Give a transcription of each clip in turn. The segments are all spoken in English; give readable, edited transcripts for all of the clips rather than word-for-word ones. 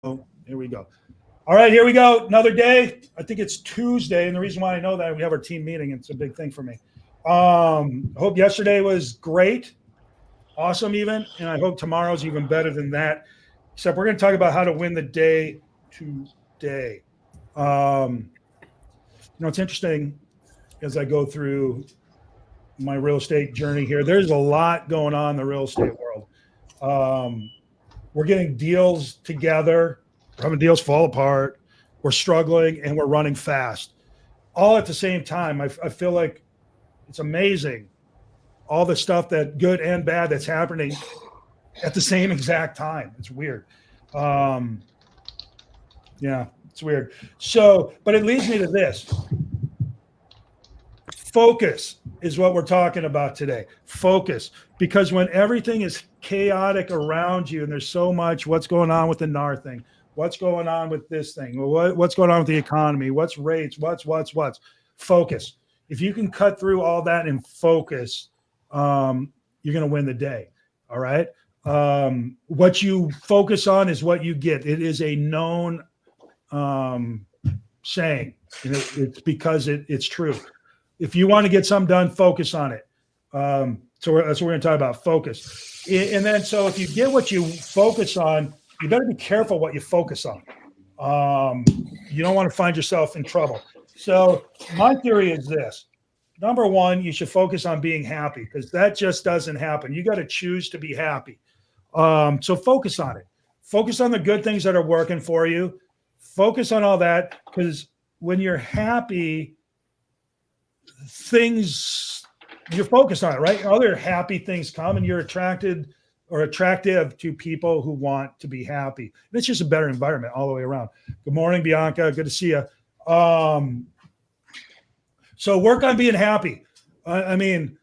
Oh, here we go. All right, here we go. Another day. I think it's Tuesday, and the reason why I know that we have our team meeting. It's a big thing for me. I hope yesterday was great, awesome, even, and I hope tomorrow's even better than that. Except we're going to talk about how to win the day today. It's interesting as I go through my real estate journey here. There's a lot going on in the real estate world. We're getting deals together, we're having deals fall apart, we're struggling, and we're running fast, all at the same time. I feel like it's amazing, all the stuff that good and bad that's happening at the same exact time. It's weird. Yeah, it's weird. So, but it leads me to this. Focus is what we're talking about today. Focus. Because when everything is chaotic around you and there's so much, what's going on with the NAR thing? What's going on with this thing? What's going on with the economy? What's rates? What's? Focus. If you can cut through all that and focus, you're going to win the day. All right. What you focus on is what you get. It is a known saying. It's because it's true. If you want to get something done, focus on it. So that's what we're going to talk about, focus. And then, so if you get what you focus on, you better be careful what you focus on. You don't want to find yourself in trouble. So my theory is this. Number one, you should focus on being happy, because that just doesn't happen. You got to choose to be happy. So focus on it. Focus on the good things that are working for you. Focus on all that, because when you're happy, you're focused on it, right? Other happy things come, and you're attracted or attractive to people who want to be happy. And it's just a better environment all the way around. Good morning, Bianca. Good to see you. So work on being happy. I mean,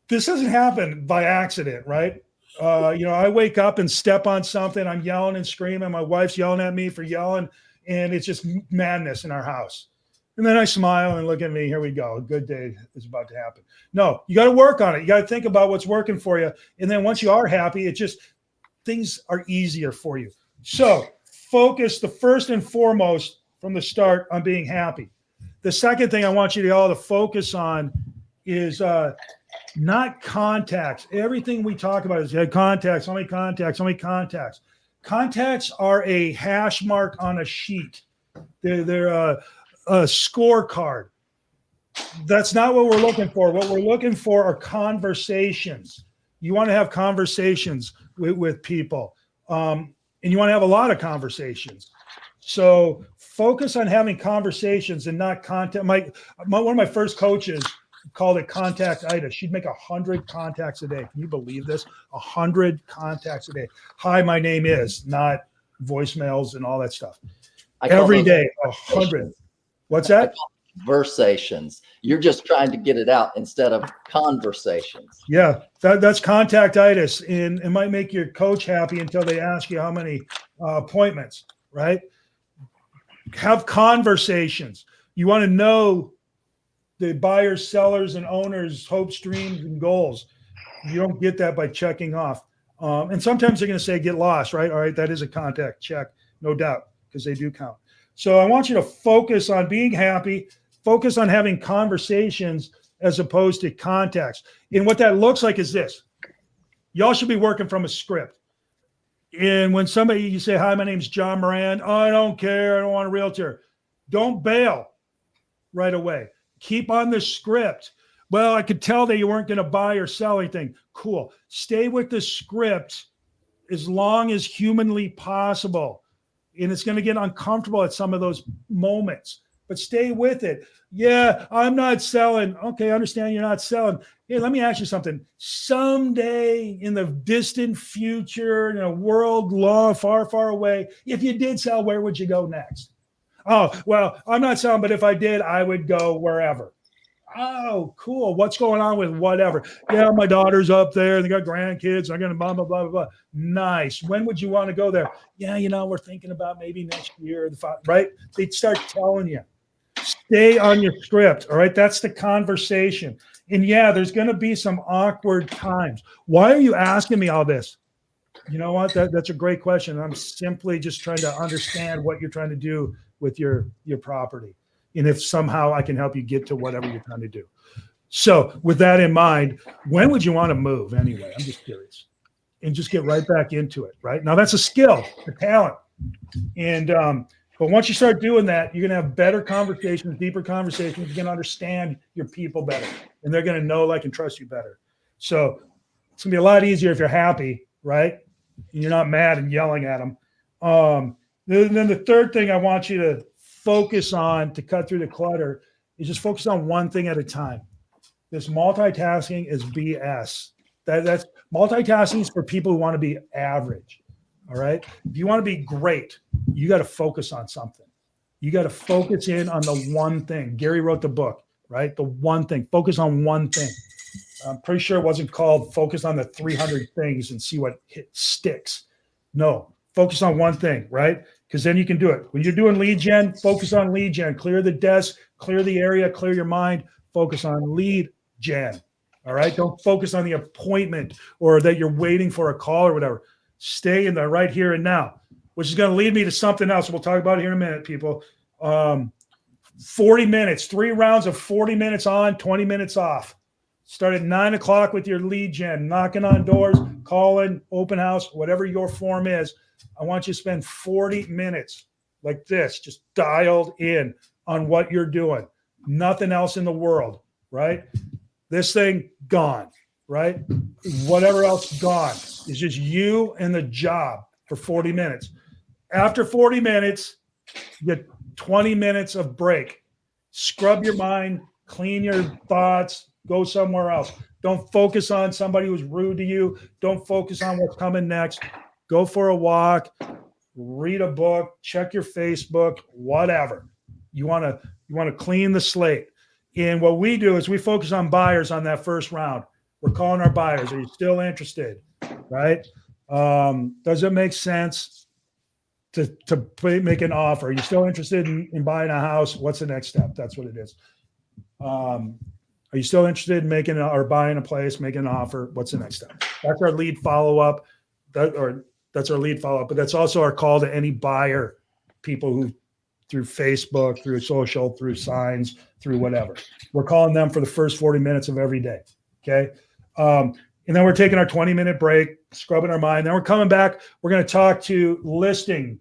this doesn't happen by accident, right? I wake up and step on something. I'm yelling and screaming. My wife's yelling at me for yelling, and it's just madness in our house. And then I smile and look at me. Here we go. A good day is about to happen. No, you got to work on it. You got to think about what's working for you. And then once you are happy, things are easier for you. So focus the first and foremost from the start on being happy. The second thing I want you to all to focus on is not contacts. Everything we talk about is contacts, how many contacts, how many contacts. Contacts are a hash mark on a sheet. They're a scorecard. That's not what we're looking for. What we're looking for are conversations. You want to have conversations with people, and you want to have a lot of conversations. So focus on having conversations and not contact. One of my first coaches called it contactitis. She'd make 100 contacts a day. Can you believe this? 100 contacts a day. Hi, my name is, not voicemails and all that stuff. Every day, 100. What's that? Conversations. You're just trying to get it out instead of conversations. Yeah, that's contactitis, and it might make your coach happy until they ask you how many appointments, right? Have conversations. You want to know the buyers, sellers, and owners' hopes, dreams, and goals. You don't get that by checking off. And sometimes they're going to say, get lost, right? All right, that is a contact check, no doubt, because they do count. So I want you to focus on being happy, focus on having conversations as opposed to contacts. And what that looks like is this. Y'all should be working from a script. And when you say, hi, my name's John Moran. Oh, I don't care. I don't want a realtor. Don't bail right away. Keep on the script. Well, I could tell that you weren't going to buy or sell anything. Cool. Stay with the script as long as humanly possible. And it's going to get uncomfortable at some of those moments, but stay with it. Yeah, I'm not selling. Okay, I understand you're not selling. Hey, let me ask you something. Someday in the distant future, in a world long, far, far away, if you did sell, where would you go next? Oh, well, I'm not selling, but if I did, I would go wherever. Oh, cool. What's going on with whatever? Yeah, my daughter's up there. They got grandkids. I'm going to blah, blah, blah, blah, blah. Nice. When would you want to go there? Yeah, we're thinking about maybe next year, right? They start telling you. Stay on your script, all right? That's the conversation. And yeah, there's going to be some awkward times. Why are you asking me all this? You know what? That's a great question. I'm simply just trying to understand what you're trying to do with your property, and if somehow I can help you get to whatever you're trying to do. So, with that in mind, when would you want to move anyway? I'm just curious, and just get right back into it. Right now, that's a skill, a talent, and but once you start doing that, you're gonna have better conversations, deeper conversations. You're gonna understand your people better, and they're gonna know, like, and trust you better. So, it's gonna be a lot easier if you're happy, right? And you're not mad and yelling at them. Then the third thing I want you to focus on to cut through the clutter is just focus on one thing at a time. This multitasking is BS. That's multitasking is for people who want to be average. All right. If you want to be great, you got to focus on something. You got to focus in on the one thing. Gary wrote the book, right? The one thing. Focus on one thing. I'm pretty sure it wasn't called focus on the 300 things and see what sticks. No, focus on one thing, right? Because then you can do it. When you're doing lead gen, focus on lead gen. Clear the desk, clear the area, clear your mind. Focus on lead gen. All right. Don't focus on the appointment or that you're waiting for a call or whatever. Stay in the right here and now, which is going to lead me to something else. We'll talk about it here in a minute, people. 40 minutes, 3 rounds of 40 minutes on, 20 minutes off. Start at 9 o'clock with your lead gen, knocking on doors, calling, open house, whatever your form is. I want you to spend 40 minutes like this, just dialed in on what you're doing. Nothing else in the world, right? This thing gone, right? Whatever else gone. It's just you and the job for 40 minutes. After 40 minutes, you get 20 minutes of break. Scrub your mind, clean your thoughts, go somewhere else. Don't focus on somebody who's rude to you. Don't focus on what's coming next. Go for a walk, read a book, check your Facebook, whatever. You want to clean the slate. And what we do is we focus on buyers on that first round. We're calling our buyers. Are you still interested? Right? Does it make sense to make an offer? Are you still interested in buying a house? What's the next step? That's what it is. Are you still interested in making or buying a place, making an offer? What's the next step? That's our lead follow-up. That's our lead follow-up, but that's also our call to any buyer, people who through Facebook, through social, through signs, through whatever. We're calling them for the first 40 minutes of every day. Okay. And then we're taking our 20-minute break, scrubbing our mind. Then we're coming back. We're going to talk to listing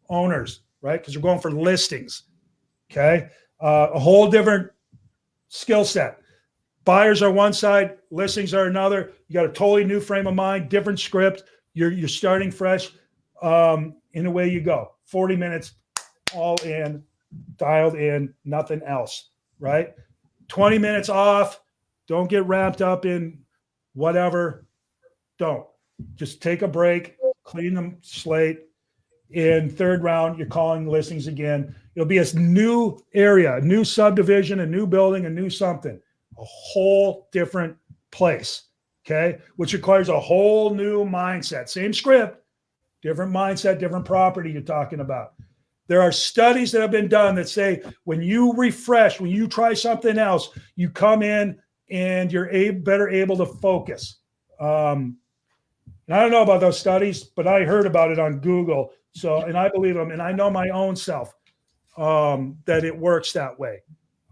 owners, right? Because we're going for listings. Okay. A whole different skill set. Buyers are one side, listings are another. You got a totally new frame of mind, different script. You're starting fresh. In away you go. 40 minutes, all in, dialed in, nothing else, right? 20 minutes off. Don't get wrapped up in whatever. Don't. Just take a break, clean the slate. In third round, you're calling listings again. It'll be a new area, a new subdivision, a new building, a new something, a whole different place, okay? Which requires a whole new mindset. Same script, different mindset, different property you're talking about. There are studies that have been done that say when you refresh, when you try something else, you come in and you're better able to focus. And I don't know about those studies, but I heard about it on Google. So, and I believe them, and I know my own self that it works that way.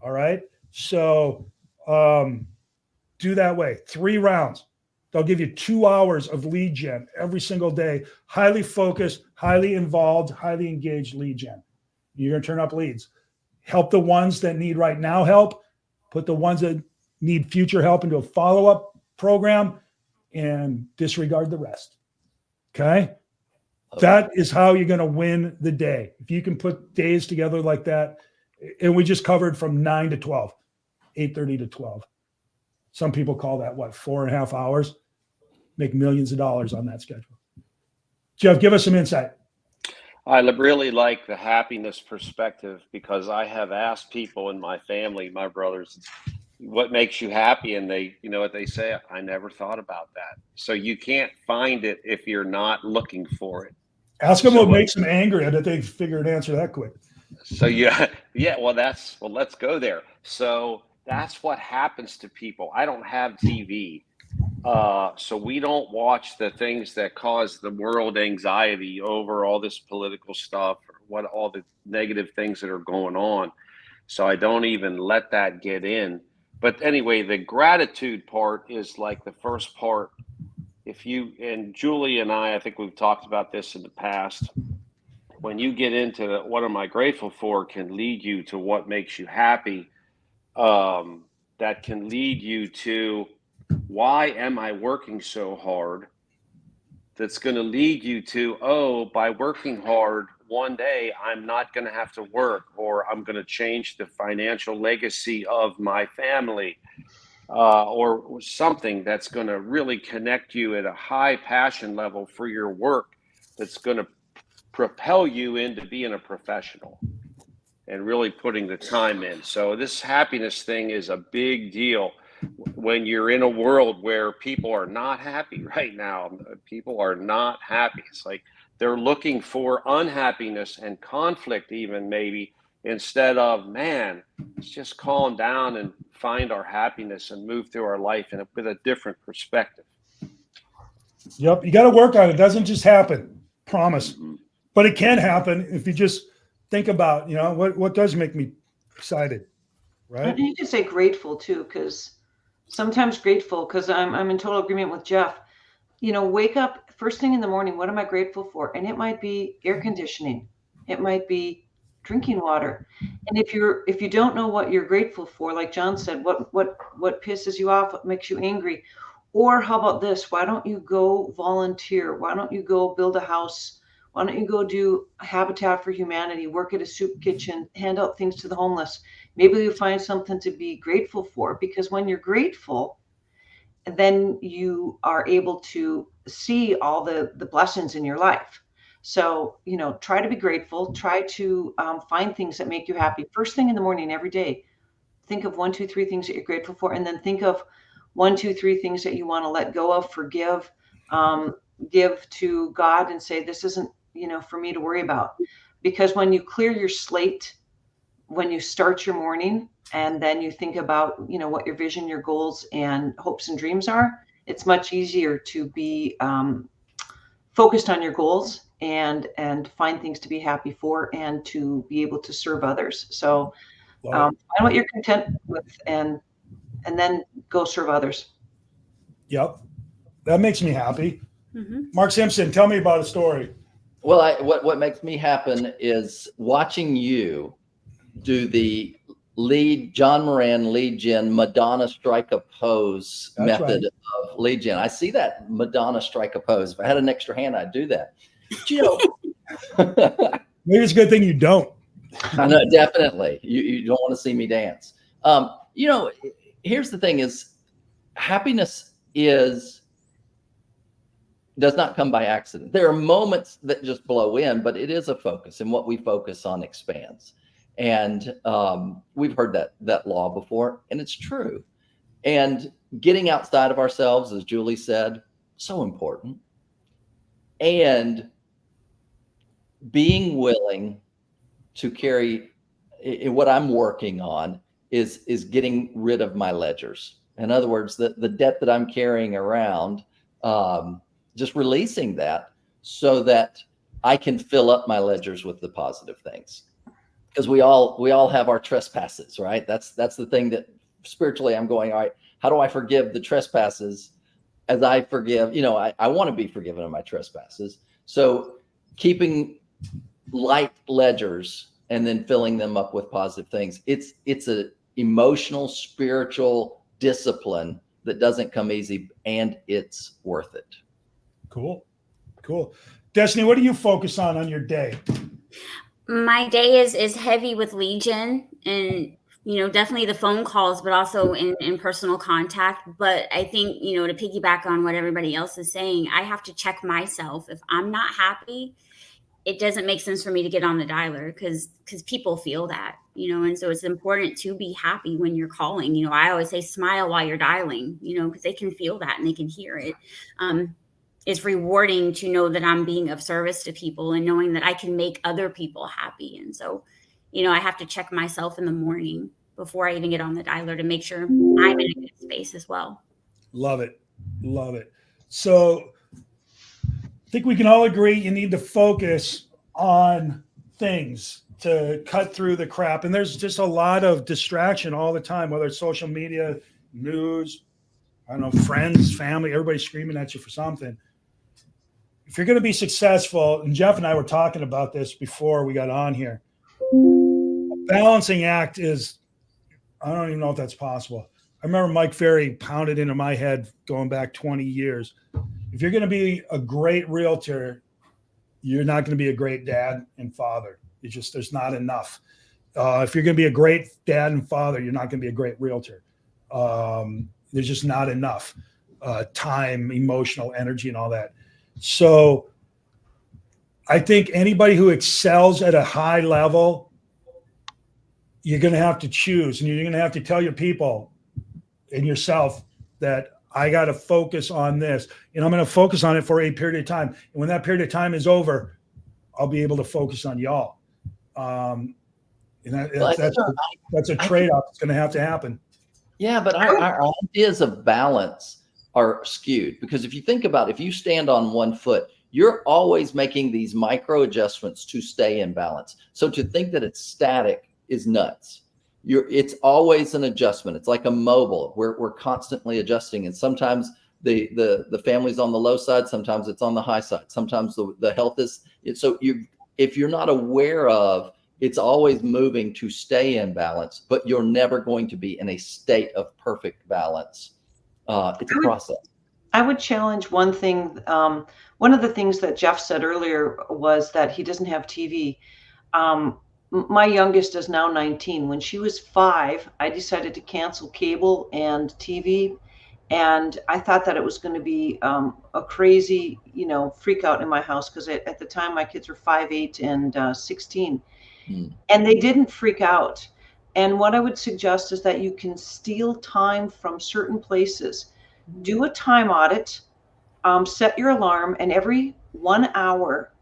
All right. So do that way. 3 rounds. They'll give you 2 hours of lead gen every single day. Highly focused, highly involved, highly engaged lead gen. You're going to turn up leads. Help the ones that need right now help. Put the ones that need future help into a follow-up program and disregard the rest. Okay? That is how you're going to win the day. If you can put days together like that, and we just covered from 9 to 12, 8:30 to 12. Some people call that, 4.5 hours? Make millions of dollars on that schedule. Jeff, give us some insight. I really like the happiness perspective because I have asked people in my family, my brothers, what makes you happy? And they, you know what they say? I never thought about that. So you can't find it if you're not looking for it. Ask them what makes them angry. I bet they figure an answer that quick. So yeah, let's go there. So that's what happens to people. I don't have TV. So we don't watch the things that cause the world anxiety over all this political stuff or what all the negative things that are going on. So I don't even let that get in. But anyway, the gratitude part is like the first part. If you and Julie and I think we've talked about this in the past. When you get into what am I grateful for, can lead you to what makes you happy. That can lead you to why am I working so hard? That's going to lead you to, oh, by working hard, one day I'm not going to have to work, or I'm going to change the financial legacy of my family, or something that's going to really connect you at a high passion level for your work that's going to propel you into being a professional and really putting the time in. So this happiness thing is a big deal when you're in a world where people are not happy right now. People are not happy. It's like they're looking for unhappiness and conflict, even maybe, instead of, man, let's just calm down and find our happiness and move through our life with a different perspective. Yep. You got to work on it. It doesn't just happen. Promise. Mhm. But it can happen if you just think about, what does make me excited, right? And you can say grateful too, because sometimes grateful, because I'm in total agreement with Jeff. Wake up first thing in the morning. What am I grateful for? And it might be air conditioning. It might be drinking water. And if you don't know what you're grateful for, like John said, what pisses you off, what makes you angry, or how about this? Why don't you go volunteer? Why don't you go build a house? Why don't you go do Habitat for Humanity, work at a soup kitchen, hand out things to the homeless? Maybe you find something to be grateful for, because when you're grateful, then you are able to see all the blessings in your life. So, try to be grateful, try to find things that make you happy. First thing in the morning, every day, think of 1, 2, 3 things that you're grateful for. And then think of 1, 2, 3 things that you want to let go of, forgive, give to God and say, this isn't, for me to worry about. Because when you clear your slate, when you start your morning, and then you think about, what your vision, your goals, and hopes and dreams are, it's much easier to be focused on your goals and find things to be happy for and to be able to serve others. So find what you're content with and then go serve others. Yep. That makes me happy. Mm-hmm. Mark Simpson, tell me about a story. Well, what makes me happen is watching you do the John Moran lead gen Madonna strike a pose That's method of lead gen. I see that Madonna strike a pose. If I had an extra hand, I'd do that. Maybe it's a good thing you don't. I know, definitely. You don't want to see me dance. Here's the thing: is happiness does not come by accident. There are moments that just blow in, but it is a focus, and what we focus on expands. And we've heard that law before, and it's true. And getting outside of ourselves, as Julie said, so important. And being willing to carry what I'm working on is getting rid of my ledgers. In other words, the debt that I'm carrying around, just releasing that so that I can fill up my ledgers with the positive things. Because we all have our trespasses, right? That's the thing that spiritually I'm going, all right, how do I forgive the trespasses as I forgive? I want to be forgiven of my trespasses. So keeping light ledgers and then filling them up with positive things. It's a emotional, spiritual discipline that doesn't come easy, and it's worth it. Cool. Destiny, what do you focus on your day? My day is heavy with Legion and, definitely the phone calls, but also in personal contact. But I think, to piggyback on what everybody else is saying, I have to check myself. If I'm not happy, it doesn't make sense for me to get on the dialer because people feel that, and so it's important to be happy when you're calling. I always say smile while you're dialing, because they can feel that and they can hear it. It's rewarding to know that I'm being of service to people and knowing that I can make other people happy. And so, I have to check myself in the morning before I even get on the dialer to make sure I'm in a good space as well. Love it. Love it. So I think we can all agree you need to focus on things to cut through the crap. And there's just a lot of distraction all the time, whether it's social media, news, I don't know, friends, family, everybody screaming at you for something. If you're going to be successful, and Jeff and I were talking about this before we got on here, a balancing act is, I don't even know if that's possible. I remember Mike Ferry pounded into my head going back 20 years. If you're going to be a great realtor, you're not going to be a great dad and father. It's just, there's not enough. If you're going to be a great dad and father, you're not going to be a great realtor. There's just not enough time, emotional energy, and all that. So I think anybody who excels at a high level, you're going to have to choose, and you're going to have to tell your people and yourself that I got to focus on this, and I'm going to focus on it for a period of time. And when that period of time is over, I'll be able to focus on y'all. And that's a trade-off that's going to have to happen. Yeah, but our ideas of balance are skewed, because if you think about it, if you stand on one foot, you're always making these micro adjustments to stay in balance. So to think that it's static is nuts. It's always an adjustment. It's like a mobile. We're constantly adjusting, and sometimes the family's on the low side, sometimes it's on the high side, sometimes the health is. So if you're not aware of, it's always moving to stay in balance, but you're never going to be in a state of perfect balance. It's a process. I would challenge one thing. One of the things that Jeff said earlier was that he doesn't have TV. My youngest is now 19. When she was 5, I decided to cancel cable and TV. And I thought that it was going to be a crazy, freak out in my house, because at the time my kids were 5, 8, and 16. And they didn't freak out. And what I would suggest is that you can steal time from certain places. Do a time audit, set your alarm, and every 1 hour,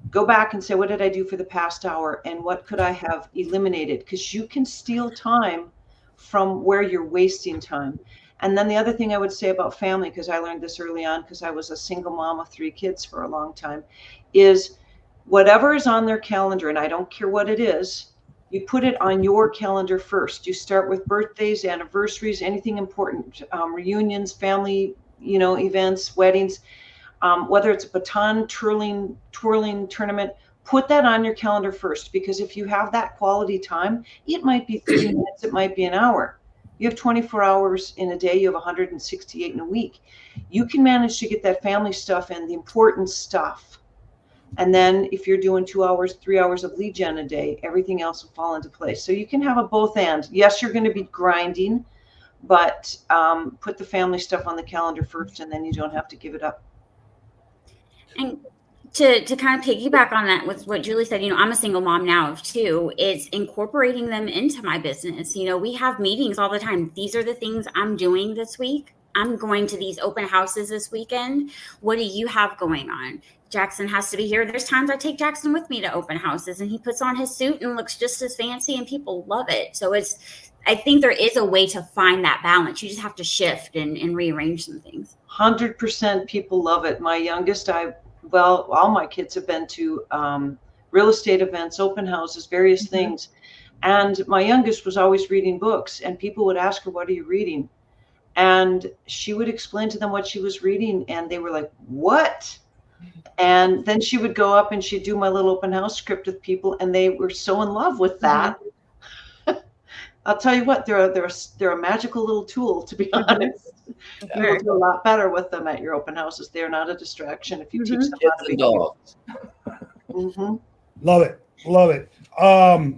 go back and say, what did I do for the past hour, and what could I have eliminated? Because you can steal time from where you're wasting time. And then the other thing I would say about family, because I learned this early on, because I was a single mom of 3 kids for a long time, is whatever is on their calendar, and I don't care what it is, you put it on your calendar first. You start with birthdays, anniversaries, anything important, reunions, family, events, weddings, whether it's a baton twirling tournament, put that on your calendar first, because if you have that quality time, it might be 30 minutes, it might be an hour. You have 24 hours in a day, you have 168 in a week. You can manage to get that family stuff and the important stuff. And then if you're doing 2 hours, 3 hours of lead gen a day, everything else will fall into place. So you can have a both and. Yes, you're going to be grinding, but put the family stuff on the calendar first, and then you don't have to give it up. And to kind of piggyback on that with what Julie said, I'm a single mom now of 2. It's incorporating them into my business. We have meetings all the time. These are the things I'm doing this week. I'm going to these open houses this weekend. What do you have going on? Jackson has to be here. There's times I take Jackson with me to open houses, and he puts on his suit and looks just as fancy, and people love it. So I think there is a way to find that balance. You just have to shift and rearrange some things. 100% people love it. My youngest, all my kids have been to real estate events, open houses, various things. And my youngest was always reading books, and people would ask her, what are you reading? And she would explain to them what she was reading, and they were like, what? And then she would go up and she'd do my little open house script with people, and they were so in love with that. I'll tell you what, they're a magical little tool, to be honest. You will do a lot better with them at your open houses. They're not a distraction if you teach them how to be dogs. Love it. I'll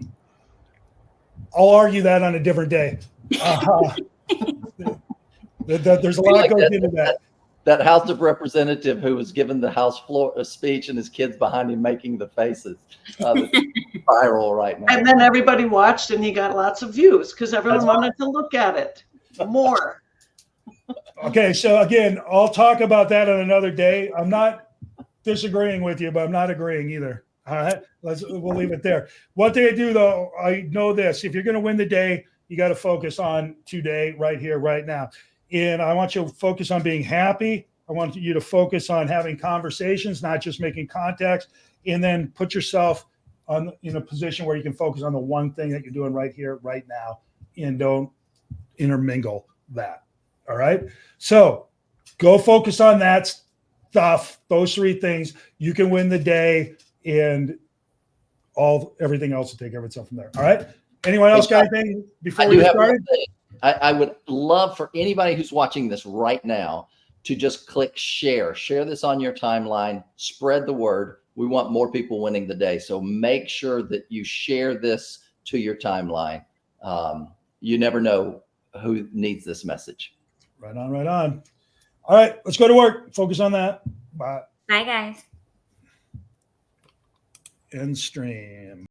argue that on a different day. There's a lot goes into that. That House of Representative who was given the House floor speech, and his kids behind him making the faces. Viral right now. And then everybody watched, and he got lots of views because everyone wanted to look at it more. Okay, so again, I'll talk about that on another day. I'm not disagreeing with you, but I'm not agreeing either. All right, we'll leave it there. What they do, though, I know this: if you're going to win the day, you got to focus on today, right here, right now. And I want you to focus on being happy. I want you to focus on having conversations, not just making contacts, and then put yourself in a position where you can focus on the one thing that you're doing right here, right now, and don't intermingle that. All right. So go focus on that stuff, those 3 things. You can win the day, and everything else will take care of itself from there. All right. Anyone else got anything before we get started? I would love for anybody who's watching this right now to just click share. Share this on your timeline. Spread the word. We want more people winning the day. So make sure that you share this to your timeline. You never know who needs this message. Right on, right on. All right, let's go to work. Focus on that. Bye. Bye, guys. End stream.